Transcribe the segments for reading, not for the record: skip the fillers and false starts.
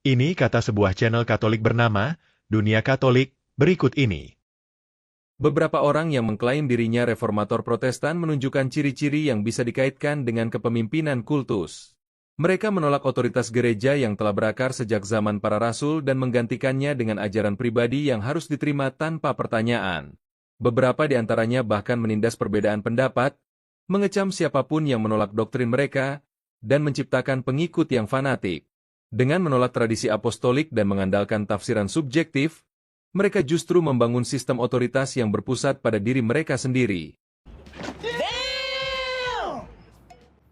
Ini kata sebuah channel Katolik bernama Dunia Katolik berikut ini. Beberapa orang yang mengklaim dirinya reformator Protestan menunjukkan ciri-ciri yang bisa dikaitkan dengan kepemimpinan kultus. Mereka menolak otoritas gereja yang telah berakar sejak zaman para rasul dan menggantikannya dengan ajaran pribadi yang harus diterima tanpa pertanyaan. Beberapa di antaranya bahkan menindas perbedaan pendapat, mengecam siapapun yang menolak doktrin mereka, dan menciptakan pengikut yang fanatik. Dengan menolak tradisi apostolik dan mengandalkan tafsiran subjektif, mereka justru membangun sistem otoritas yang berpusat pada diri mereka sendiri.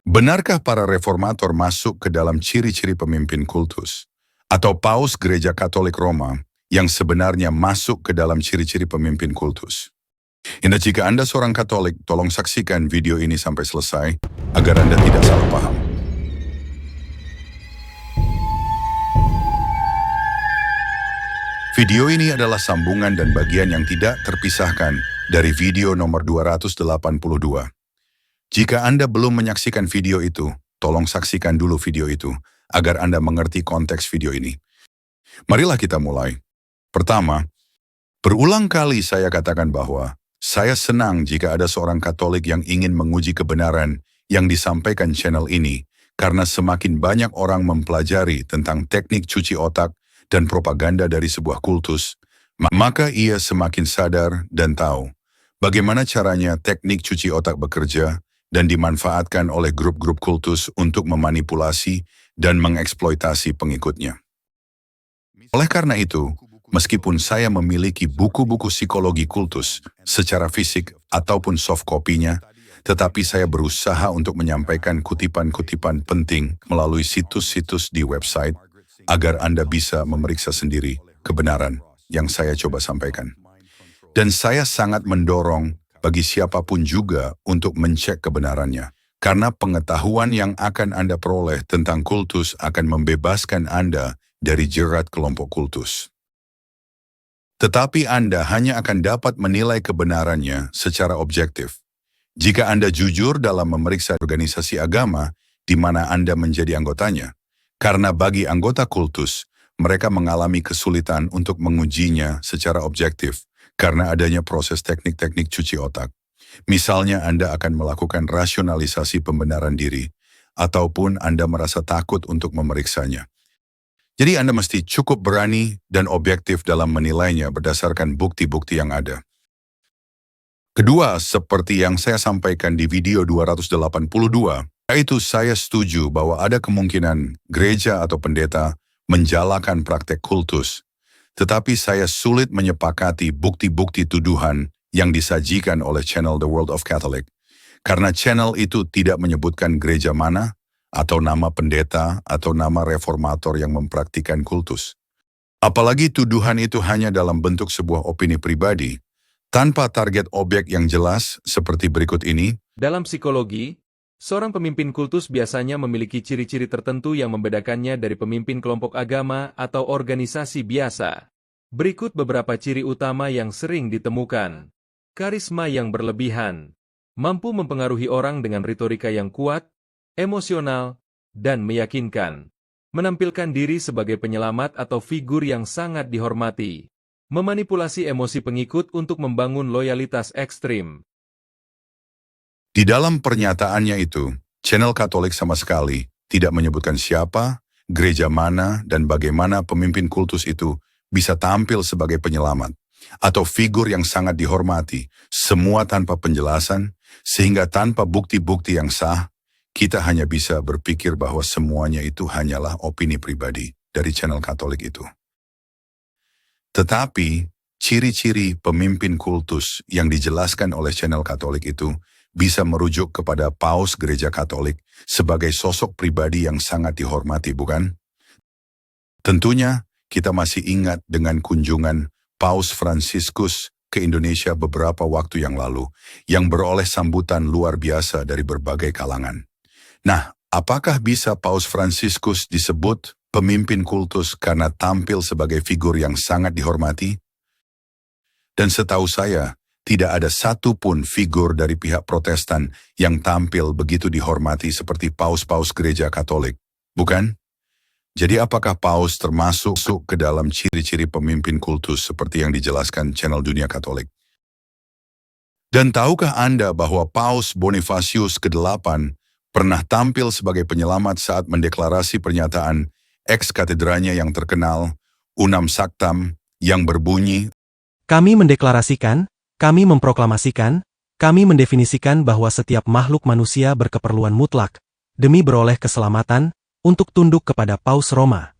Benarkah para reformator masuk ke dalam ciri-ciri pemimpin kultus? Atau paus gereja Katolik Roma yang sebenarnya masuk ke dalam ciri-ciri pemimpin kultus? Jika Anda seorang Katolik, tolong saksikan video ini sampai selesai agar Anda tidak salah paham. Video ini adalah sambungan dan bagian yang tidak terpisahkan dari video nomor 282. Jika Anda belum menyaksikan video itu, tolong saksikan dulu video itu, agar Anda mengerti konteks video ini. Marilah kita mulai. Pertama, berulang kali saya katakan bahwa saya senang jika ada seorang Katolik yang ingin menguji kebenaran yang disampaikan channel ini, karena semakin banyak orang mempelajari tentang teknik cuci otak dan propaganda dari sebuah kultus, maka ia semakin sadar dan tahu bagaimana caranya teknik cuci otak bekerja dan dimanfaatkan oleh grup-grup kultus untuk memanipulasi dan mengeksploitasi pengikutnya. Oleh karena itu, meskipun saya memiliki buku-buku psikologi kultus secara fisik ataupun soft copy-nya, tetapi saya berusaha untuk menyampaikan kutipan-kutipan penting melalui situs-situs di website, agar Anda bisa memeriksa sendiri kebenaran yang saya coba sampaikan. Dan saya sangat mendorong bagi siapapun juga untuk mencek kebenarannya, karena pengetahuan yang akan Anda peroleh tentang kultus akan membebaskan Anda dari jerat kelompok kultus. Tetapi Anda hanya akan dapat menilai kebenarannya secara objektif jika Anda jujur dalam memeriksa organisasi agama di mana Anda menjadi anggotanya. Karena bagi anggota kultus, mereka mengalami kesulitan untuk mengujinya secara objektif karena adanya proses teknik-teknik cuci otak. Misalnya Anda akan melakukan rasionalisasi pembenaran diri, ataupun Anda merasa takut untuk memeriksanya. Jadi Anda mesti cukup berani dan objektif dalam menilainya berdasarkan bukti-bukti yang ada. Kedua, seperti yang saya sampaikan di video 282, yaitu saya setuju bahwa ada kemungkinan gereja atau pendeta menjalankan praktek kultus, tetapi saya sulit menyepakati bukti-bukti tuduhan yang disajikan oleh channel The World of Catholic, karena channel itu tidak menyebutkan gereja mana, atau nama pendeta, atau nama reformator yang mempraktikkan kultus. Apalagi tuduhan itu hanya dalam bentuk sebuah opini pribadi, tanpa target objek yang jelas seperti berikut ini. Dalam psikologi, seorang pemimpin kultus biasanya memiliki ciri-ciri tertentu yang membedakannya dari pemimpin kelompok agama atau organisasi biasa. Berikut beberapa ciri utama yang sering ditemukan. Karisma yang berlebihan, mampu mempengaruhi orang dengan retorika yang kuat, emosional, dan meyakinkan. Menampilkan diri sebagai penyelamat atau figur yang sangat dihormati. Memanipulasi emosi pengikut untuk membangun loyalitas ekstrim. Di dalam pernyataannya itu, channel Katolik sama sekali tidak menyebutkan siapa, gereja mana, dan bagaimana pemimpin kultus itu bisa tampil sebagai penyelamat, atau figur yang sangat dihormati, semua tanpa penjelasan, sehingga tanpa bukti-bukti yang sah, kita hanya bisa berpikir bahwa semuanya itu hanyalah opini pribadi dari channel Katolik itu. Tetapi, ciri-ciri pemimpin kultus yang dijelaskan oleh channel Katolik itu bisa merujuk kepada paus gereja Katolik sebagai sosok pribadi yang sangat dihormati, bukan? Tentunya, kita masih ingat dengan kunjungan Paus Fransiskus ke Indonesia beberapa waktu yang lalu, yang beroleh sambutan luar biasa dari berbagai kalangan. Nah, apakah bisa Paus Fransiskus disebut pemimpin kultus karena tampil sebagai figur yang sangat dihormati? Dan setahu saya, tidak ada satupun figur dari pihak Protestan yang tampil begitu dihormati seperti paus-paus gereja Katolik, bukan? Jadi apakah Paus termasuk ke dalam ciri-ciri pemimpin kultus seperti yang dijelaskan channel Dunia Katolik? Dan tahukah Anda bahwa Paus Bonifasius ke-8 pernah tampil sebagai penyelamat saat mendeklarasi pernyataan ex katedranya yang terkenal, Unam Sanctam, yang berbunyi, Kami mendeklarasikan, kami memproklamasikan, kami mendefinisikan bahwa setiap makhluk manusia berkeperluan mutlak, demi beroleh keselamatan, untuk tunduk kepada Paus Roma.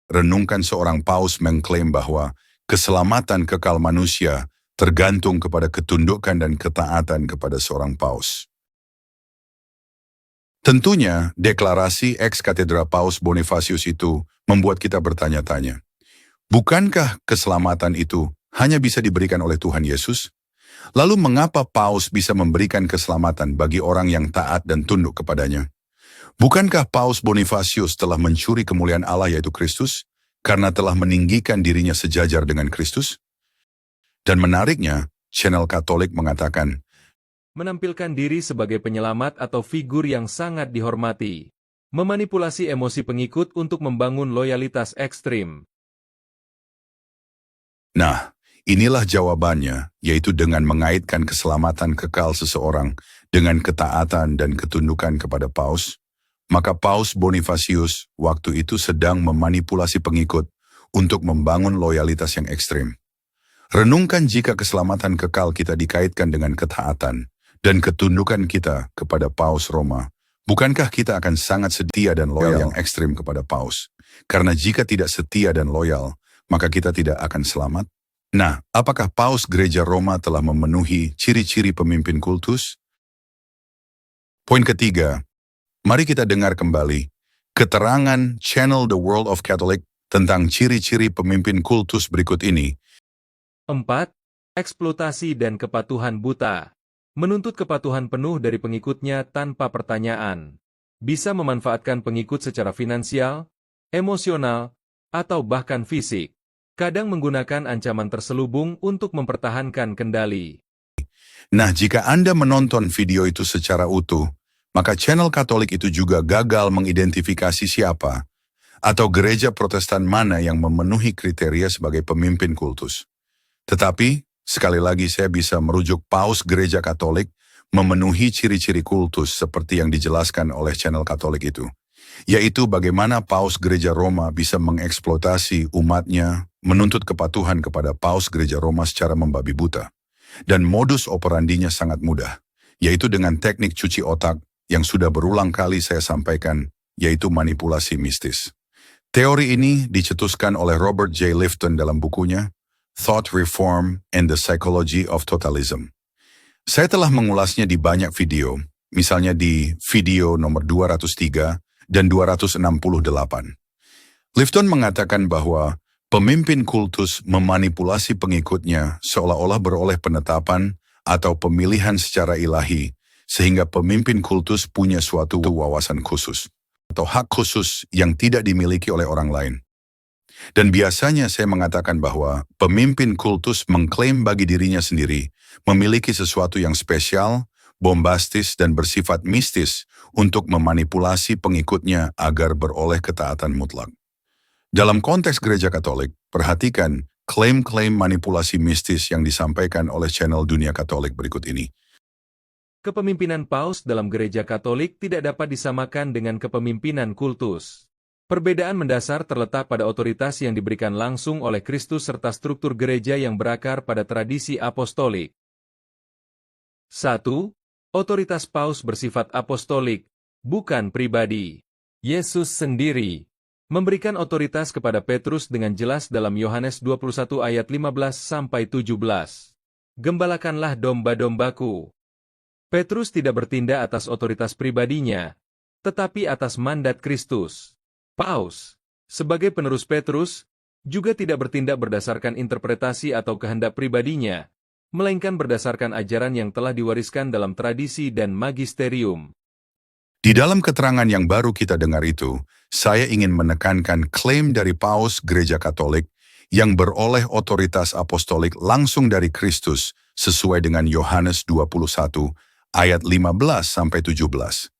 renungkan seorang Paus mengklaim bahwa keselamatan kekal manusia tergantung kepada ketundukan dan ketaatan kepada seorang Paus. Tentunya, deklarasi ex katedra Paus Bonifasius itu membuat kita bertanya-tanya, bukankah keselamatan itu hanya bisa diberikan oleh Tuhan Yesus? Lalu mengapa Paus bisa memberikan keselamatan bagi orang yang taat dan tunduk kepadanya? Bukankah Paus Bonifasius telah mencuri kemuliaan Allah yaitu Kristus, karena telah meninggikan dirinya sejajar dengan Kristus? Dan menariknya, channel Katolik mengatakan, Menampilkan diri sebagai penyelamat atau figur yang sangat dihormati. Memanipulasi emosi pengikut untuk membangun loyalitas ekstrim. nah, inilah jawabannya, yaitu dengan mengaitkan keselamatan kekal seseorang dengan ketaatan dan ketundukan kepada Paus, maka Paus Bonifasius waktu itu sedang memanipulasi pengikut untuk membangun loyalitas yang ekstrim. Renungkan jika keselamatan kekal kita dikaitkan dengan ketaatan dan ketundukan kita kepada Paus Roma, bukankah kita akan sangat setia dan loyal yang ekstrim kepada Paus? Karena jika tidak setia dan loyal, maka kita tidak akan selamat. Nah, apakah Paus Gereja Roma telah memenuhi ciri-ciri pemimpin kultus? Poin ketiga, mari kita dengar kembali keterangan channel The World of Catholic tentang ciri-ciri pemimpin kultus berikut ini. 4. Eksploitasi dan kepatuhan buta. Menuntut kepatuhan penuh dari pengikutnya tanpa pertanyaan. Bisa memanfaatkan pengikut secara finansial, emosional, atau bahkan fisik. Kadang menggunakan ancaman terselubung untuk mempertahankan kendali. Nah, jika Anda menonton video itu secara utuh, maka channel Katolik itu juga gagal mengidentifikasi siapa atau gereja Protestan mana yang memenuhi kriteria sebagai pemimpin kultus. Tetapi, sekali lagi saya bisa merujuk Paus Gereja Katolik memenuhi ciri-ciri kultus seperti yang dijelaskan oleh channel Katolik itu, yaitu bagaimana Paus Gereja Roma bisa mengeksploitasi umatnya, menuntut kepatuhan kepada Paus Gereja Roma secara membabi buta. Dan modus operandinya sangat mudah, yaitu dengan teknik cuci otak yang sudah berulang kali saya sampaikan, yaitu manipulasi mistis. Teori ini dicetuskan oleh Robert J. Lifton dalam bukunya, Thought Reform and the Psychology of Totalism. Saya telah mengulasnya di banyak video, misalnya di video nomor 203 dan 268. Lifton mengatakan bahwa pemimpin kultus memanipulasi pengikutnya seolah-olah beroleh penetapan atau pemilihan secara ilahi, sehingga pemimpin kultus punya suatu wawasan khusus atau hak khusus yang tidak dimiliki oleh orang lain. Dan biasanya saya mengatakan bahwa pemimpin kultus mengklaim bagi dirinya sendiri memiliki sesuatu yang spesial, bombastis, dan bersifat mistis untuk memanipulasi pengikutnya agar beroleh ketaatan mutlak. Dalam konteks gereja Katolik, perhatikan klaim-klaim manipulasi mistis yang disampaikan oleh channel Dunia Katolik berikut ini. Kepemimpinan Paus dalam gereja Katolik tidak dapat disamakan dengan kepemimpinan kultus. Perbedaan mendasar terletak pada otoritas yang diberikan langsung oleh Kristus serta struktur gereja yang berakar pada tradisi apostolik. 1. Otoritas Paus bersifat apostolik, bukan pribadi. Yesus sendiri memberikan otoritas kepada Petrus dengan jelas dalam Yohanes 21 ayat 15-17. Gembalakanlah domba-dombaku. Petrus tidak bertindak atas otoritas pribadinya, tetapi atas mandat Kristus. Paus, sebagai penerus Petrus, juga tidak bertindak berdasarkan interpretasi atau kehendak pribadinya, melainkan berdasarkan ajaran yang telah diwariskan dalam tradisi dan magisterium. Di dalam keterangan yang baru kita dengar itu, saya ingin menekankan klaim dari Paus Gereja Katolik yang beroleh otoritas apostolik langsung dari Kristus sesuai dengan Yohanes 21 ayat 15-17.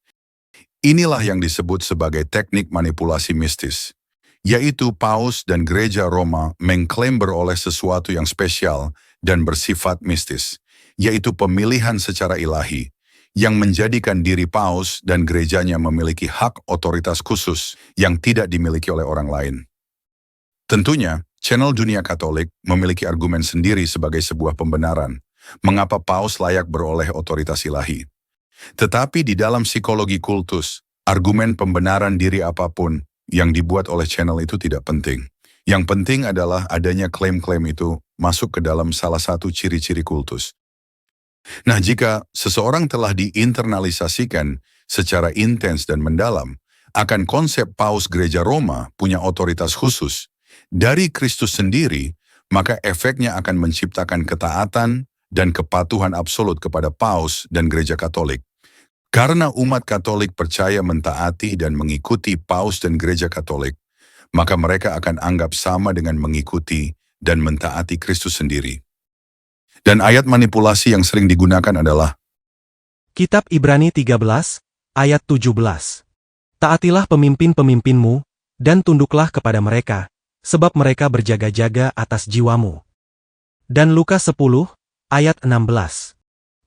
Inilah yang disebut sebagai teknik manipulasi mistis, yaitu Paus dan Gereja Roma mengklaim beroleh sesuatu yang spesial dan bersifat mistis, yaitu pemilihan secara ilahi, yang menjadikan diri Paus dan gerejanya memiliki hak otoritas khusus yang tidak dimiliki oleh orang lain. Tentunya, channel Dunia Katolik memiliki argumen sendiri sebagai sebuah pembenaran, mengapa Paus layak beroleh otoritas ilahi. Tetapi di dalam psikologi kultus, argumen pembenaran diri apapun yang dibuat oleh channel itu tidak penting. Yang penting adalah adanya klaim-klaim itu masuk ke dalam salah satu ciri-ciri kultus. Nah, jika seseorang telah diinternalisasikan secara intens dan mendalam akan konsep Paus Gereja Roma punya otoritas khusus dari Kristus sendiri, maka efeknya akan menciptakan ketaatan dan kepatuhan absolut kepada Paus dan Gereja Katolik. Karena umat Katolik percaya mentaati dan mengikuti Paus dan Gereja Katolik, maka mereka akan anggap sama dengan mengikuti dan mentaati Kristus sendiri. Dan ayat manipulasi yang sering digunakan adalah Kitab Ibrani 13, ayat 17. Taatilah pemimpin-pemimpinmu, dan tunduklah kepada mereka, sebab mereka berjaga-jaga atas jiwamu. Dan Lukas 10, ayat 16.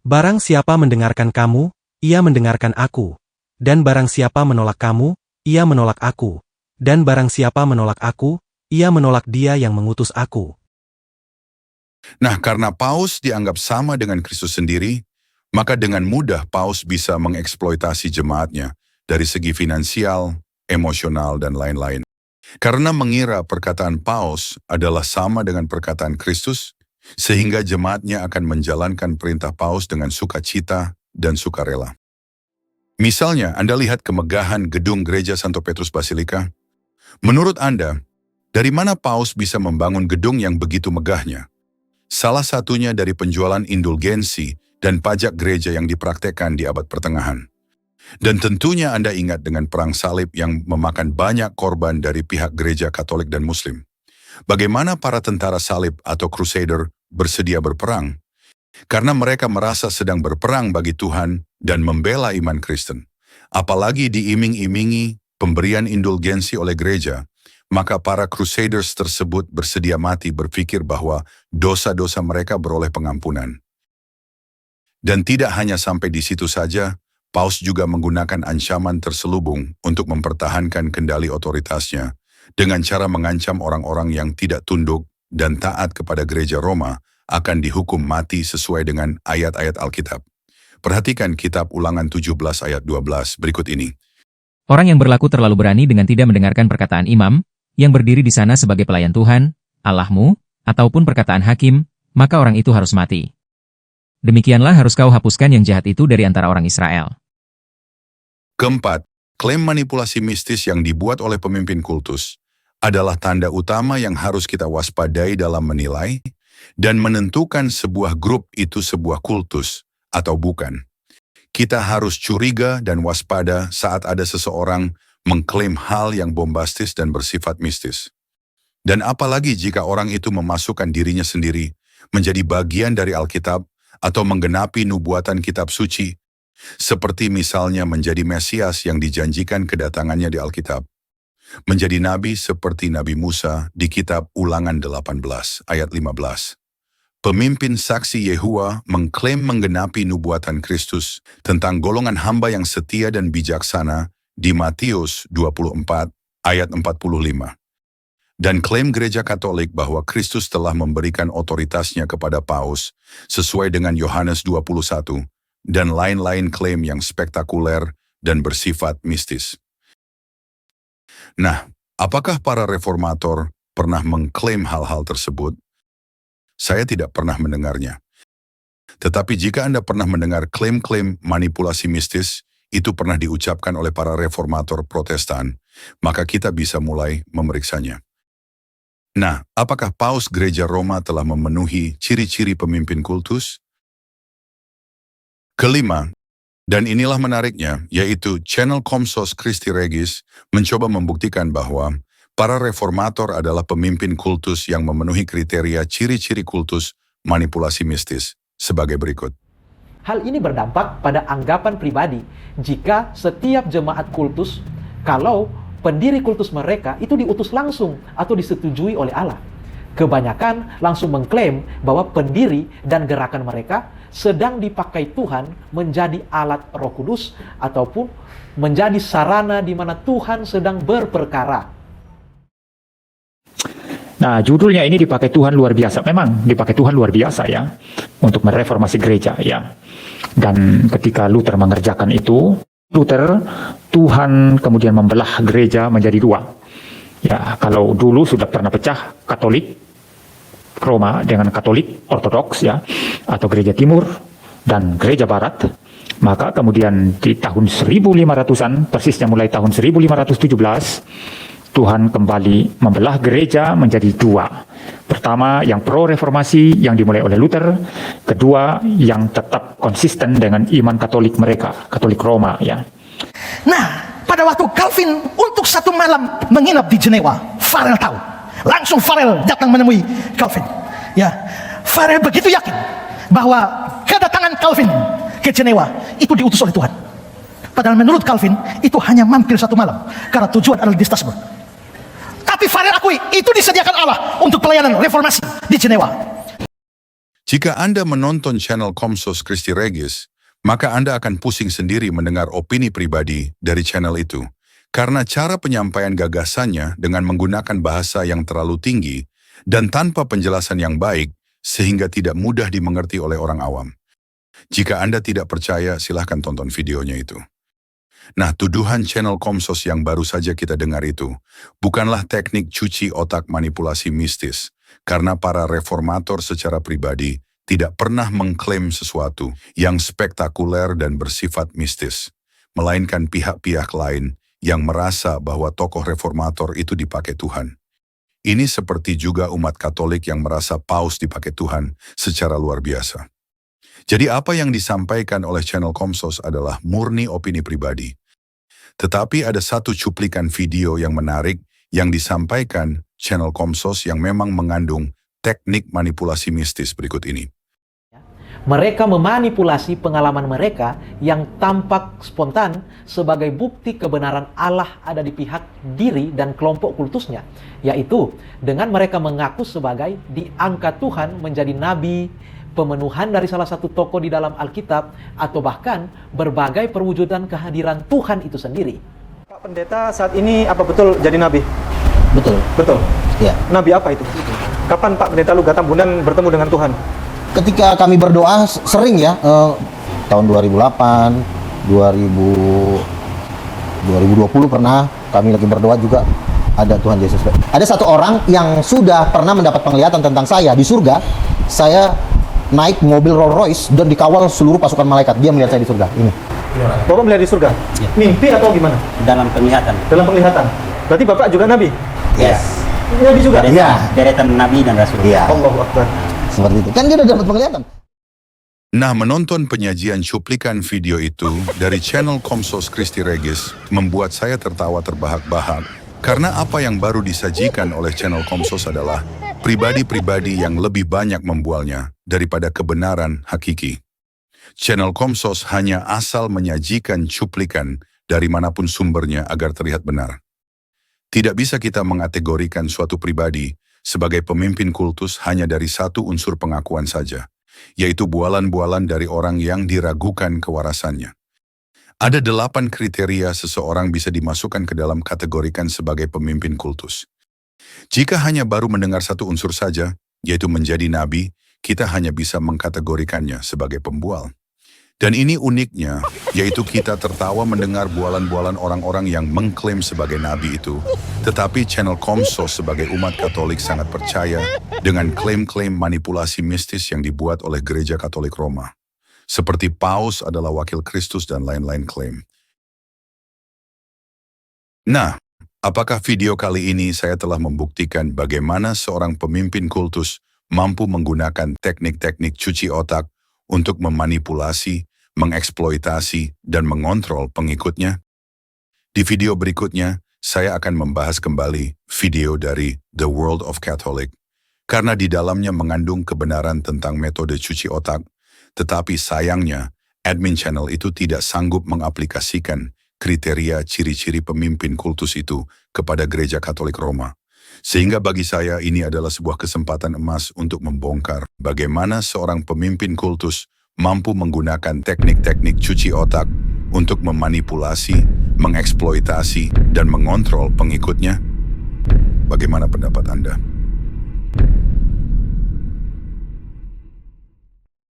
Barang siapa mendengarkan kamu, ia mendengarkan aku. Dan barang siapa menolak kamu, ia menolak aku. Dan barang siapa menolak aku, ia menolak dia yang mengutus aku. Nah, karena Paus dianggap sama dengan Kristus sendiri, maka dengan mudah Paus bisa mengeksploitasi jemaatnya dari segi finansial, emosional, dan lain-lain. Karena mengira perkataan Paus adalah sama dengan perkataan Kristus, sehingga jemaatnya akan menjalankan perintah Paus dengan sukacita dan sukarela. Misalnya, Anda lihat kemegahan gedung Gereja Santo Petrus Basilika. Menurut Anda, dari mana Paus bisa membangun gedung yang begitu megahnya? Salah satunya dari penjualan indulgensi dan pajak gereja yang dipraktekkan di abad pertengahan. Dan tentunya Anda ingat dengan perang salib yang memakan banyak korban dari pihak gereja Katolik dan Muslim. Bagaimana para tentara salib atau crusader bersedia berperang? Karena mereka merasa sedang berperang bagi Tuhan dan membela iman Kristen. Apalagi diiming-imingi pemberian indulgensi oleh gereja, maka para crusaders tersebut bersedia mati berpikir bahwa dosa-dosa mereka beroleh pengampunan. Dan tidak hanya sampai di situ saja, Paus juga menggunakan ancaman terselubung untuk mempertahankan kendali otoritasnya dengan cara mengancam orang-orang yang tidak tunduk dan taat kepada gereja Roma akan dihukum mati sesuai dengan ayat-ayat Alkitab. Perhatikan kitab Ulangan 17 ayat 12 berikut ini. Orang yang berlaku terlalu berani dengan tidak mendengarkan perkataan imam, yang berdiri di sana sebagai pelayan Tuhan, Allahmu, ataupun perkataan hakim, maka orang itu harus mati. Demikianlah harus kau hapuskan yang jahat itu dari antara orang Israel. Keempat, klaim manipulasi mistis yang dibuat oleh pemimpin kultus adalah tanda utama yang harus kita waspadai dalam menilai dan menentukan sebuah grup itu sebuah kultus atau bukan. Kita harus curiga dan waspada saat ada seseorang mengklaim hal yang bombastis dan bersifat mistis. Dan apalagi jika orang itu memasukkan dirinya sendiri menjadi bagian dari Alkitab atau menggenapi nubuatan kitab suci, seperti misalnya menjadi Mesias yang dijanjikan kedatangannya di Alkitab. Menjadi nabi seperti Nabi Musa di kitab Ulangan 18 ayat 15. Pemimpin saksi Yehua mengklaim menggenapi nubuatan Kristus tentang golongan hamba yang setia dan bijaksana di Matius 24 ayat 45. Dan klaim gereja Katolik bahwa Kristus telah memberikan otoritasnya kepada Paus sesuai dengan Yohanes 21 dan lain-lain klaim yang spektakuler dan bersifat mistis. Nah, apakah para reformator pernah mengklaim hal-hal tersebut? Saya tidak pernah mendengarnya. Tetapi jika Anda pernah mendengar klaim-klaim manipulasi mistis, itu pernah diucapkan oleh para reformator Protestan, maka kita bisa mulai memeriksanya. Nah, apakah Paus Gereja Roma telah memenuhi ciri-ciri pemimpin kultus? Kelima, dan inilah menariknya, yaitu channel Komsos Christi Regis mencoba membuktikan bahwa para reformator adalah pemimpin kultus yang memenuhi kriteria ciri-ciri kultus manipulasi mistis sebagai berikut. Hal ini berdampak pada anggapan pribadi jika setiap jemaat kultus, kalau pendiri kultus mereka itu diutus langsung atau disetujui oleh Allah. Kebanyakan langsung mengklaim bahwa pendiri dan gerakan mereka sedang dipakai Tuhan menjadi alat Roh Kudus ataupun menjadi sarana di mana Tuhan sedang berperkara. Nah, judulnya ini dipakai Tuhan luar biasa. Memang dipakai Tuhan luar biasa ya, untuk mereformasi gereja ya. Dan ketika Luther mengerjakan itu, Tuhan kemudian membelah gereja menjadi dua. Ya, kalau dulu sudah pernah pecah Katolik Roma dengan Katolik Ortodoks ya, atau gereja Timur dan gereja Barat, maka kemudian di tahun 1500-an, persisnya mulai tahun 1517, Tuhan kembali membelah gereja menjadi dua. Pertama, yang pro-reformasi yang dimulai oleh Luther. Kedua, yang tetap konsisten dengan iman Katolik mereka, Katolik Roma ya. Nah, pada waktu Calvin untuk satu malam menginap di Jenewa, Farel tahu. Langsung Farel datang menemui Calvin. Ya, Farel begitu yakin bahwa kedatangan Calvin ke Jenewa itu diutus oleh Tuhan. Padahal menurut Calvin itu hanya mampir satu malam karena tujuan adalah di Strasbourg. Tapi Farel akui itu disediakan Allah untuk pelayanan reformasi di Jenewa. Jika Anda menonton channel Komsos Christi Regis, maka Anda akan pusing sendiri mendengar opini pribadi dari channel itu. Karena cara penyampaian gagasannya dengan menggunakan bahasa yang terlalu tinggi dan tanpa penjelasan yang baik, sehingga tidak mudah dimengerti oleh orang awam. Jika Anda tidak percaya, silahkan tonton videonya itu. Nah, tuduhan channel Komsos yang baru saja kita dengar itu bukanlah teknik cuci otak manipulasi mistis, karena para reformator secara pribadi tidak pernah mengklaim sesuatu yang spektakuler dan bersifat mistis, melainkan pihak-pihak lain yang merasa bahwa tokoh reformator itu dipakai Tuhan. Ini seperti juga umat Katolik yang merasa paus dipakai Tuhan secara luar biasa. Jadi apa yang disampaikan oleh channel Komsos adalah murni opini pribadi. Tetapi ada satu cuplikan video yang menarik yang disampaikan channel Komsos yang memang mengandung teknik manipulasi mistis berikut ini. Mereka memanipulasi pengalaman mereka yang tampak spontan sebagai bukti kebenaran Allah ada di pihak diri dan kelompok kultusnya, yaitu dengan mereka mengaku sebagai diangkat Tuhan menjadi nabi, pemenuhan dari salah satu tokoh di dalam Alkitab, atau bahkan berbagai perwujudan kehadiran Tuhan itu sendiri. Pak Pendeta, saat ini apa betul jadi nabi? Betul. Betul? Ya. Nabi apa itu? Kapan Pak Pendeta Luga Tambunan bertemu dengan Tuhan? Ketika kami berdoa sering ya, tahun 2008, 2020 pernah kami lagi berdoa juga ada Tuhan Yesus. Ada satu orang yang sudah pernah mendapat penglihatan tentang saya di surga. Saya naik mobil Rolls Royce dan dikawal seluruh pasukan malaikat. Dia melihat saya di surga. Ini. Bapak melihat di surga? Ya. Mimpi atau gimana? Dalam penglihatan. Dalam penglihatan. Berarti Bapak juga nabi? Yes. Nabi juga? Iya. Deretan nabi dan rasul. Iya. Allahu Akbar. Seperti itu. Kan dia udah dapat penglihatan. Nah, menonton penyajian cuplikan video itu dari channel Komsos Christi Regis membuat saya tertawa terbahak-bahak karena apa yang baru disajikan oleh channel Komsos adalah pribadi-pribadi yang lebih banyak membualnya daripada kebenaran hakiki. Channel Komsos hanya asal menyajikan cuplikan dari manapun sumbernya agar terlihat benar. Tidak bisa kita mengategorikan suatu pribadi sebagai pemimpin kultus hanya dari satu unsur pengakuan saja, yaitu bualan-bualan dari orang yang diragukan kewarasannya. Ada 8 kriteria seseorang bisa dimasukkan ke dalam kategorikan sebagai pemimpin kultus. Jika hanya baru mendengar satu unsur saja, yaitu menjadi nabi, kita hanya bisa mengkategorikannya sebagai pembual. Dan ini uniknya, yaitu kita tertawa mendengar bualan-bualan orang-orang yang mengklaim sebagai nabi itu, tetapi channel Komsos sebagai umat Katolik sangat percaya dengan klaim-klaim manipulasi mistis yang dibuat oleh Gereja Katolik Roma, seperti Paus adalah wakil Kristus dan lain-lain klaim. Nah, apakah video kali ini saya telah membuktikan bagaimana seorang pemimpin kultus mampu menggunakan teknik-teknik cuci otak untuk memanipulasi, mengeksploitasi, dan mengontrol pengikutnya? Di video berikutnya, saya akan membahas kembali video dari The World of Catholic, karena di dalamnya mengandung kebenaran tentang metode cuci otak, Tetapi sayangnya, admin channel itu tidak sanggup mengaplikasikan kriteria ciri-ciri pemimpin kultus itu kepada Gereja Katolik Roma. Sehingga bagi saya ini adalah sebuah kesempatan emas untuk membongkar bagaimana seorang pemimpin kultus mampu menggunakan teknik-teknik cuci otak untuk memanipulasi, mengeksploitasi, dan mengontrol pengikutnya. Bagaimana pendapat Anda?